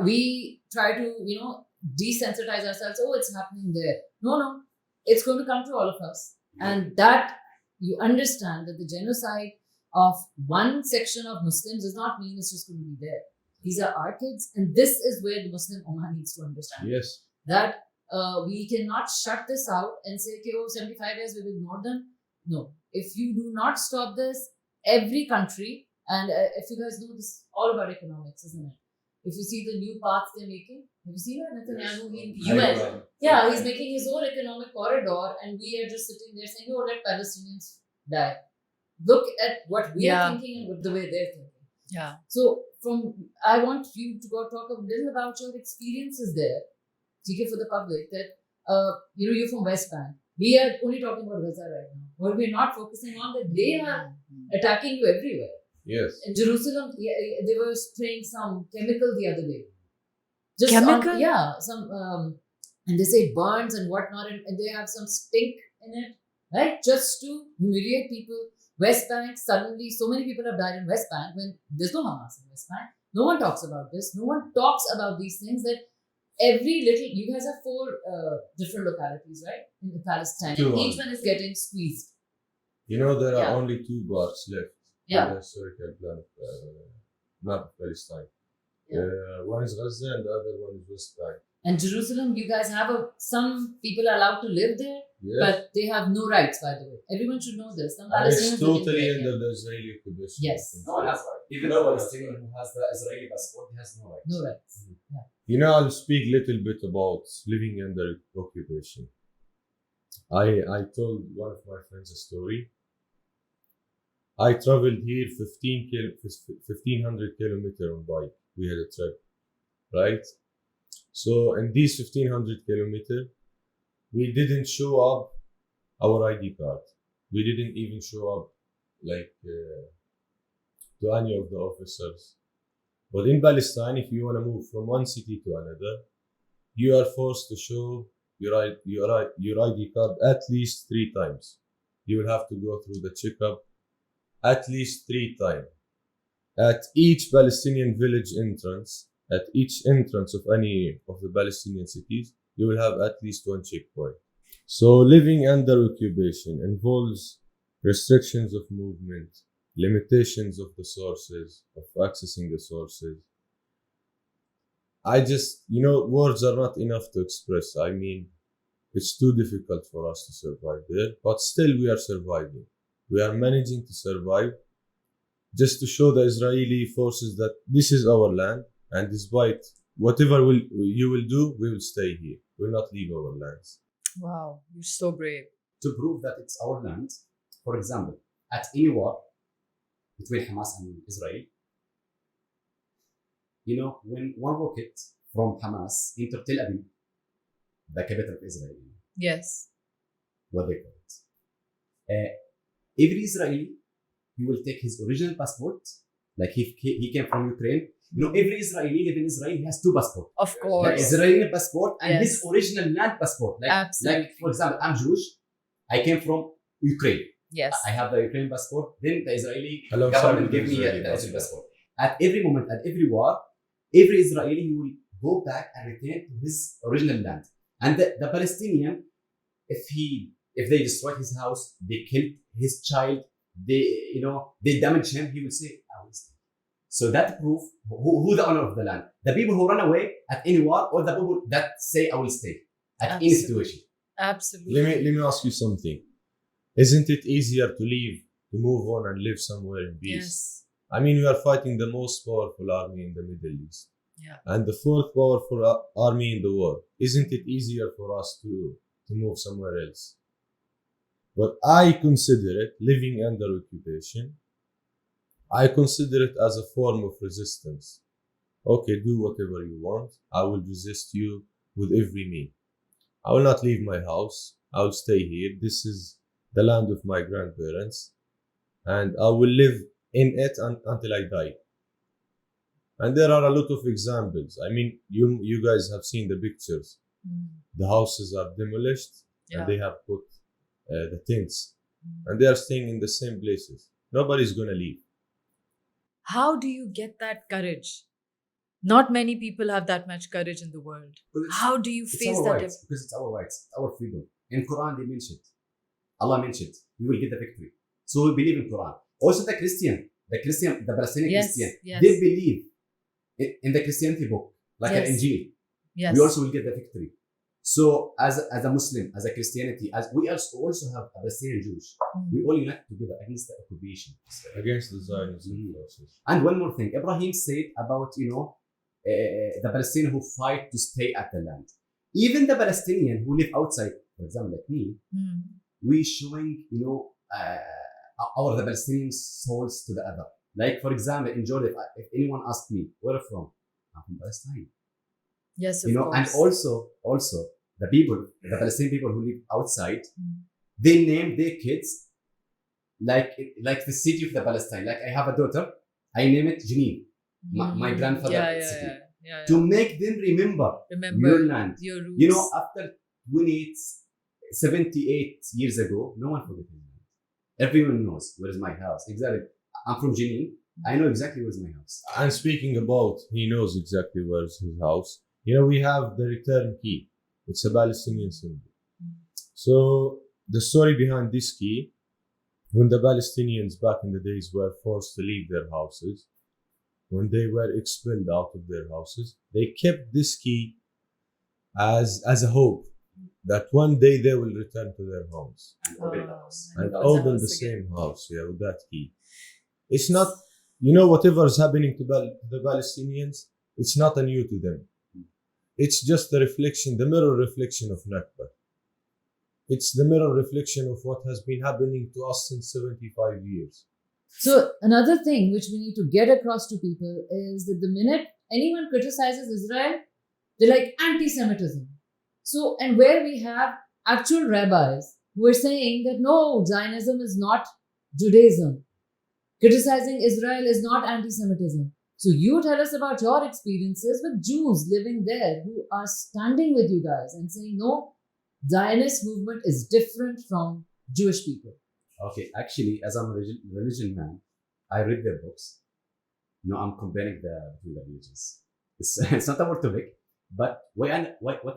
we try to, desensitize ourselves. Oh, it's happening there. No, it's going to come to all of us. And that you understand that the genocide of one section of Muslims does not mean it's just going to be there. These are our kids, and this is where the Muslim Ummah needs to understand. Yes. That we cannot shut this out and say, okay, 75 years we've ignored them. No. If you do not stop this, every country, and if you guys know, this is all about economics, isn't it? If you see the new paths they're making, have you seen it? Netanyahu in UN. Yeah, he's making his own economic corridor, and we are just sitting there saying, oh, let Palestinians die. Look at what we are thinking and what the way they're thinking. Yeah. So I want you to go talk a little about your experiences there, for the public, that you're from West Bank. We are only talking about Gaza right now. What we're not focusing on, that they are attacking you everywhere. Yes. In Jerusalem, they were spraying some chemical the other day. Chemical? And they say it burns and whatnot, and they have some stink in it, right? Just to humiliate people. West Bank, suddenly, so many people have died in West Bank when there's no Hamas in West Bank. No one talks about this. No one talks about these things, that every little, you guys have 4 different localities, right? In Palestine. And each one is getting squeezed. There are only 2 parts left. Yeah. In the historical plan map of Palestine. One is Gaza and the other one is West Bank. And Jerusalem, you guys have some people are allowed to live there, yes, but they have no rights, by the way. Everyone should know this. Some it's totally under the Israeli occupation. Yes. No one has rights. Even the Palestinian who has the Israeli passport, he has no rights. No rights. Mm-hmm. Yeah. I'll speak a little bit about living under occupation. I told one of my friends a story. I traveled here 1,500 kilometers on bike. We had a trip, right? So in these 1,500 kilometers, we didn't show up our ID card. We didn't even show up to any of the officers. But in Palestine, if you want to move from one city to another, you are forced to show your ID card at least 3 times. You will have to go through the checkup at least 3 times. At each Palestinian village entrance, at each entrance of any of the Palestinian cities, you will have at least 1 checkpoint. So living under occupation involves restrictions of movement, limitations of the sources, of accessing the sources. I just, words are not enough to express. I mean, it's too difficult for us to survive there, but still we are surviving. We are managing to survive just to show the Israeli forces that this is our land, and despite whatever you will do, we will stay here. We will not leave our lands. Wow, you're so brave. To prove that it's our land, for example, at any war between Hamas and Israel, when one rocket from Hamas entered Tel Aviv, the capital of Israel, Yes. what they call it, every Israeli, he will take his original passport, like he came from Ukraine. Every Israeli living in Israel, he has 2 passports. Of course. The Israeli passport and Yes. his original land passport. Absolutely. Like, for example, I'm Jewish. I came from Ukraine. Yes. I have the Ukrainian passport. Then the Israeli Alongside government the gave me Israeli the Israeli passport. At every moment, at every war, every Israeli will go back and return to his original land. And the Palestinian, if they destroy his house, they killed his child, they damage him, he will say, I will stay. So that proof who the owner of the land. The people who run away at any war, or the people that say I will stay at any situation. Absolutely. Let me ask you something. Isn't it easier to leave, to move on and live somewhere in peace? Yes. I mean, we are fighting the most powerful army in the Middle East. Yeah. And the 4th powerful army in the world. Isn't it easier for us to move somewhere else? But I consider it, living under occupation, I consider it as a form of resistance. Okay, do whatever you want. I will resist you with every means. I will not leave my house. I will stay here. This is the land of my grandparents. And I will live in it until I die. And there are a lot of examples. I mean, you guys have seen the pictures. The houses are demolished and they have put the tents. And they are staying in the same places. Nobody's going to leave. How do you get that courage? Not many people have that much courage in the world. Because How do you it's face our that? rights. Because it's our rights, it's our freedom. In Quran, they mentioned, Allah mentioned, you will get the victory. So we believe in Quran. Also the Palestinian Yes, Christian, yes. they believe in the Christianity book, like an Yes. Injil. Yes. We also will get the victory. So as a Muslim, as a Christianity, as we also have a Palestinian Jewish, we all unite together against the occupation. Against the Zionist Mhm. forces. And one more thing, Ibrahim said about the Palestinians who fight to stay at the land. Even the Palestinians who live outside, for example, like me, Hmm. we showing the Palestinian souls to the other. Like for example, in Jordan, if anyone asks me where are you from, I'm from Palestine. Yes, of course. And also the Palestinian people who live outside, Mm. they name their kids like the city of the Palestine. Like I have a daughter, I name it Jenin, my Hmm. grandfather Yeah, yeah, city, yeah. to make them remember Remember your land. your roots. After 78 years ago, no one forget his land. Everyone knows where is my house. Exactly. I'm from Jenin. I know exactly where's my house. And speaking about, he knows exactly where's his house. We have the return key. It's a Palestinian symbol. So the story behind this key, when the Palestinians back in the days were forced to leave their houses, when they were expelled out of their houses, they kept this key as a hope that one day they will return to their homes And open the house. and God's open house the again. same house, with that key. It's not, whatever is happening to the Palestinians, it's not new to them. It's just the mirror reflection of Nakba. It's the mirror reflection of what has been happening to us since 75 years. So another thing which we need to get across to people is that the minute anyone criticizes Israel, they're like anti-Semitism. So, and where we have actual rabbis who are saying that no, Zionism is not Judaism. Criticizing Israel is not anti-Semitism. So you tell us about your experiences with Jews living there who are standing with you guys and saying, no, Zionist movement is different from Jewish people. Okay, actually, as I'm a religion man, I read their books. I'm comparing between the religions. It's not our topic, but what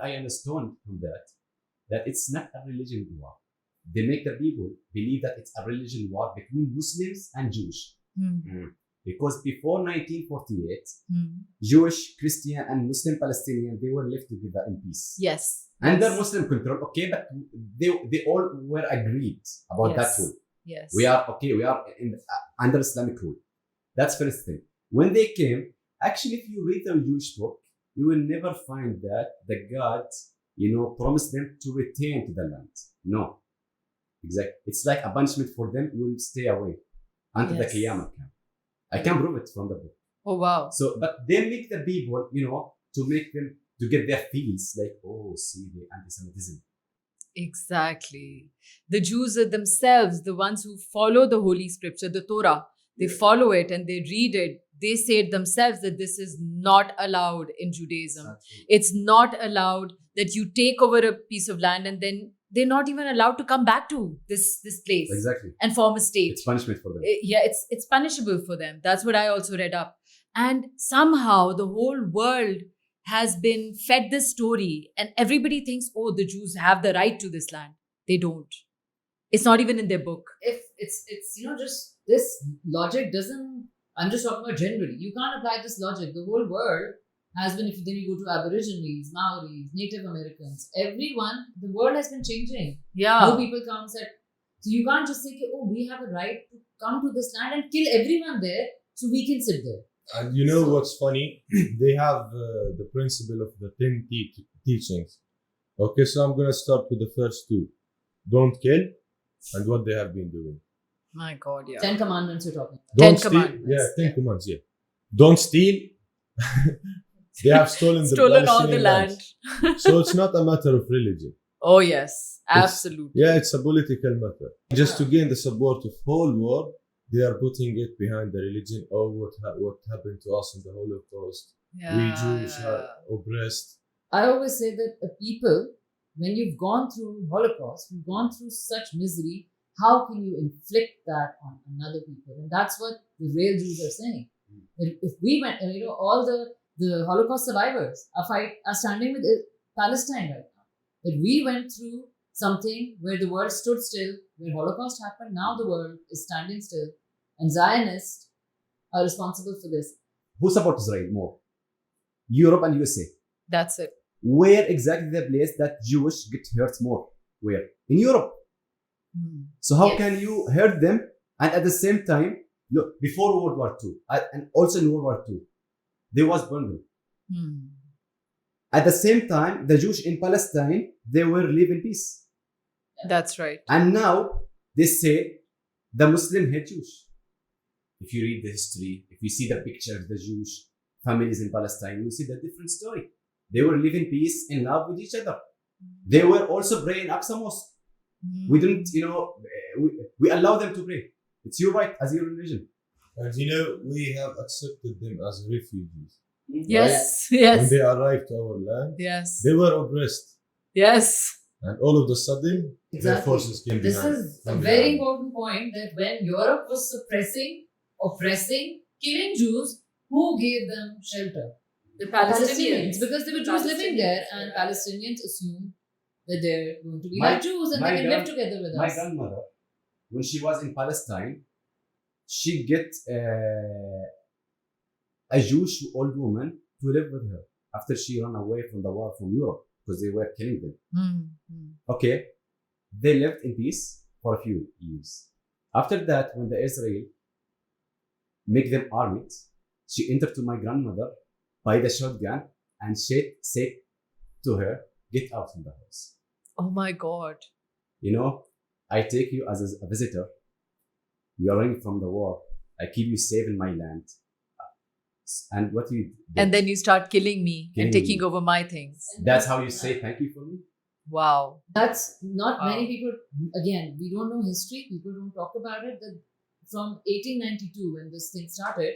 I understand from that it's not a religion war. They make the people believe that it's a religion war between Muslims and Jewish. Hmm. Because before 1948, Hmm. Jewish, Christian, and Muslim Palestinian, they were left together in peace. Yes. Under Yes. Muslim control, okay, but they all were agreed about that Yes. rule. Yes. We are under Islamic rule. That's first thing. When they came, actually, if you read the Jewish book, you will never find that the God, promised them to return to the land. No. Exactly. It's like a punishment for them. You will stay away until the Yes. Qiyamah come. I can prove it from the book. Oh, wow. So, but they make the people, to make them, to get their feels like, oh, see, the anti-Semitism. Exactly. The Jews are themselves the ones who follow the Holy Scripture, the Torah. They Yeah. follow it and they read it. They say it themselves that this is not allowed in Judaism. That's true. It's not allowed that you take over a piece of land and then they're not even allowed to come back to this place Exactly. and form a state. It's punishment for them. Yeah, it's punishable for them. That's what I also read up. And somehow the whole world has been fed this story and everybody thinks, oh, the Jews have the right to this land. They don't. It's not even in their book. If it's just this logic doesn't, I'm just talking about generally, you can't apply this logic. The whole world has been, if then you go to Aborigines, Maoris, Native Americans, everyone, the world has been changing. Yeah. How people come and said, so you can't just say, oh, we have a right to come to this land and kill everyone there so we can sit there. And what's funny? They have the principle of the 10 teachings. Okay, so I'm going to start with the first two. Don't kill, and what they have been doing. My God, yeah. 10 commandments you're talking about. Don't 10 steal. commandments. Yeah, 10 commands, yeah. Don't steal. They have stolen Stolen all the Palestinian land. lands. So it's not a matter of religion. Oh, yes. Absolutely. Yeah, it's a political matter. Just to gain the support of whole world, they are putting it behind the religion. Oh, what happened to us in the Holocaust? Yeah. We Jews are oppressed. I always say that a people, when you've gone through Holocaust, you've gone through such misery, how can you inflict that on another people? And that's what the real Jews are saying. That if we went, all the Holocaust survivors are standing with Palestine right now. That we went through something where the world stood still, where Holocaust happened. Now the world is standing still, and Zionists are responsible for this. Who supports Israel more? Europe and USA. That's it. Where exactly the place that Jewish get hurt more? Where? In Europe. So how Yes. can you hurt them and at the same time, look, before World War II and also in World War II, there was bombing. At the same time, the Jews in Palestine, they were living in peace. That's right. And now they say the Muslim hate Jews. If you read the history, if you see the picture of the Jewish families in Palestine, you see the different story. They were living peace in love with each other. They were also praying Aqsa Mosque. We didn't, we allow them to pray. It's your right as your religion. And we have accepted them as refugees. Yes. When Yes. they arrived to our land, Yes. they were oppressed. Yes. And all of a sudden, their Exactly. forces came This behind. is a from very behind. important point that when Europe was suppressing, oppressing, killing Jews, who gave them shelter? The Palestinians, because there were Jews living there, Palestinians, and yeah. Palestinians assumed that they're going to be My- like Jews and my they can live grand- together with My us. grandmother, when she was in Palestine, she get a Jewish old woman to live with her after she ran away from the war from Europe because they were killing them. Okay, they lived in peace for a few years. After that, when the Israel make them armed, she entered to my grandmother by the shotgun and she said to her, "Get out from the house. Oh my God. I take you as a visitor. You are running from the war. I keep you safe in my land." And what you did, And then you start killing me Killing and taking me. over my things. that's how you say thank you for me. Wow. That's not Wow. many people. Again, we don't know history. People don't talk about it. That from 1892, when this thing started,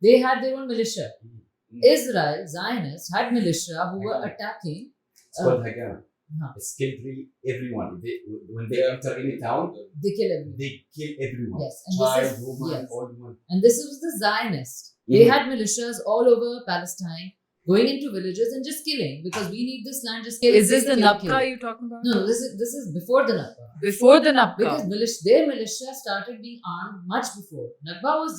they had their own militia. Israel, Zionists, had militia who were attacking. It's called Haganah. Huh. It's killed really everyone. When they enter any town, They kill everyone. they kill everyone. Yes, and Child, this is woman, yes. old one. And this was the Zionists. They Mhm. had militias all over Palestine, going into villages and just killing because we need this land. Just kill. Is this the kill, Nabka kill. you're talking about? No, this is before the Nakba. Before the Nabka. Because their militia started being armed much before. Nakba was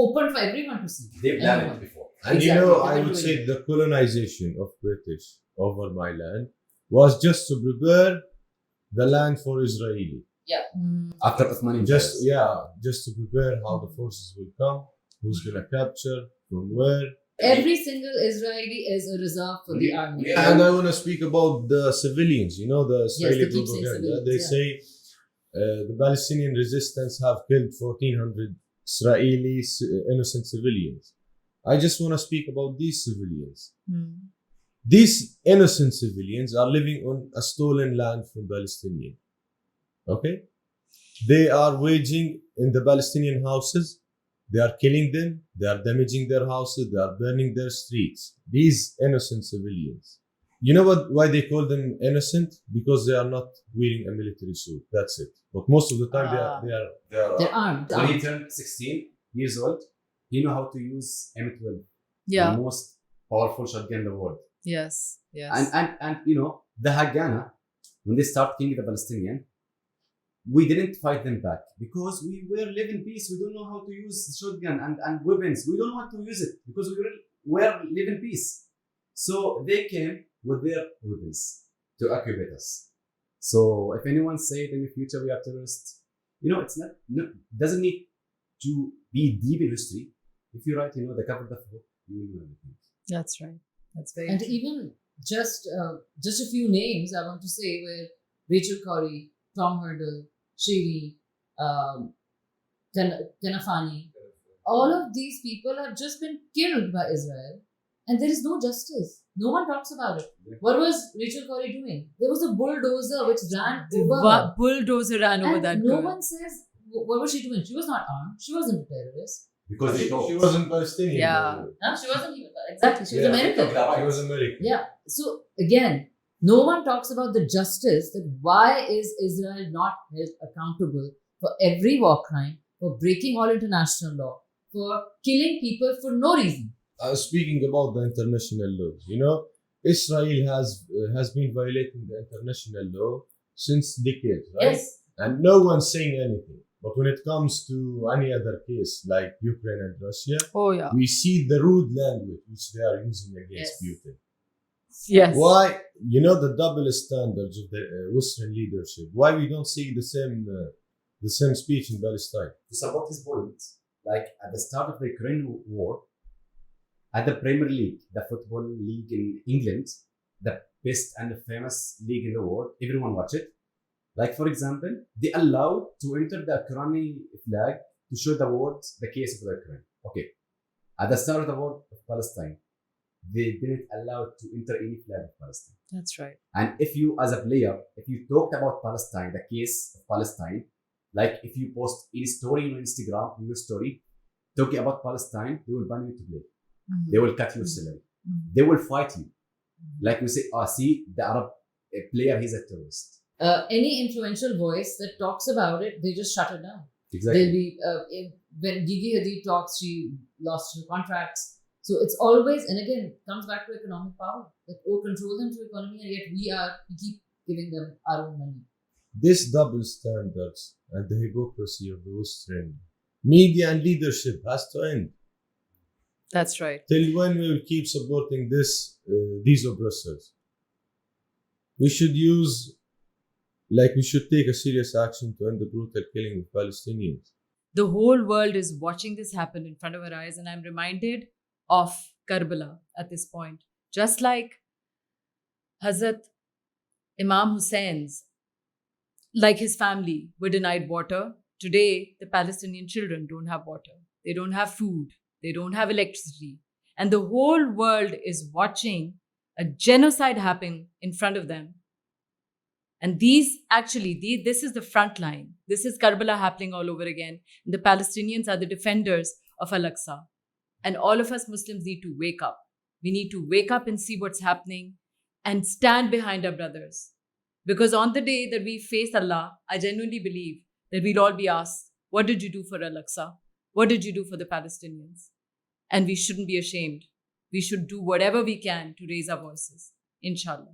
open for everyone to see. They've done Everyone. it before. And Exactly, I they would were say doing the colonization of British over my land was just to prepare the land for Israeli. After Ottoman Just to prepare how the forces will come, who's gonna capture, from where. Every single Israeli is a reserve for the army. And I want to speak about the civilians. The Israeli they keep saying propaganda. civilians, They yeah. say the Palestinian resistance have killed 1,400 Israeli innocent civilians. I just want to speak about these civilians. These innocent civilians are living on a stolen land from Palestinian. Okay? They are waging in the Palestinian houses. They are killing them. They are damaging their houses. They are burning their streets. These innocent civilians. You know why they call them innocent? Because they are not wearing a military suit. That's it. But most of the time They're armed. When he turned 16 years old, he knew how to use M12, Yeah. the most powerful shotgun in the world. Yes. Yes. And the Haganah, when they start killing the Palestinian, we didn't fight them back because we were living peace. We don't know how to use shotgun and weapons. We don't know how to use it because we were living peace. So they came with their weapons to occupy us. So if anyone say in the future we are terrorists, it's not doesn't need to be deep in history. If you write, the cover of the book, you will know everything. That's right. That's very And true. even just a few names I want to say were Rachel Corrie, Tom Hurdle, Shiri, Kanafani. All of these people have just been killed by Israel, and there is no justice. No one talks about it. What was Rachel Corrie doing? There was a bulldozer which ran over her. Bulldozer ran over And that no girl. one says, what was she doing? She was not armed. She wasn't a terrorist. Because they talk. She wasn't Palestinian. Yeah. by the way. No, she wasn't even. Exactly. She was Yeah. American. She was American. Yeah. So again, no one talks about the justice that why is Israel not held accountable for every war crime, for breaking all international law, for killing people for no reason. Speaking about the international law, you know, Israel has been violating the international law since decades, right? Yes. And no one's saying anything. But when it comes to any other case like Ukraine and Russia, Oh, yeah. we see the rude language which they are using against Yes. Putin. Yes. Why, you know, the double standards of the Western leadership? Why we don't see the same speech in Palestine? To support his point, like at the start of the Ukraine war, at the Premier League, the football league in England, the best and the famous league in the world, everyone watch it. Like for example, they allowed to enter the Qurani flag to show the world the case of the Ukraine. Okay, at the start of the war of Palestine, they didn't allow to enter any flag of Palestine. That's right. And if you, as a player, if you talked about Palestine, the case of Palestine, like if you post any story on Instagram, in your story, talking about Palestine, they will ban you to play. Mhm. They will cut your salary. Mhm. They will fight you. Like we say, see, the Arab player, he's a terrorist. Any influential voice that talks about it, they just shut it down. Exactly. There'll be when Gigi Hadid talks, she lost her contracts. So it's always, and again, it comes back to economic power. That control them through economy, and yet we keep giving them our own money. This double standards and the hypocrisy of the Western media and leadership has to end. That's right. Till when we will keep supporting these oppressors? We should we should take a serious action to end the brutal killing of Palestinians. The whole world is watching this happen in front of our eyes, and I'm reminded of Karbala at this point. Just like Hazrat Imam Hussein's, like his family were denied water, today the Palestinian children don't have water. They don't have food. They don't have electricity. And the whole world is watching a genocide happen in front of them. And this is the front line. This is Karbala happening all over again. And the Palestinians are the defenders of Al-Aqsa. And all of us Muslims need to wake up. We need to wake up and see what's happening and stand behind our brothers. Because on the day that we face Allah, I genuinely believe that we'll all be asked, what did you do for Al-Aqsa? What did you do for the Palestinians? And we shouldn't be ashamed. We should do whatever we can to raise our voices. Inshallah.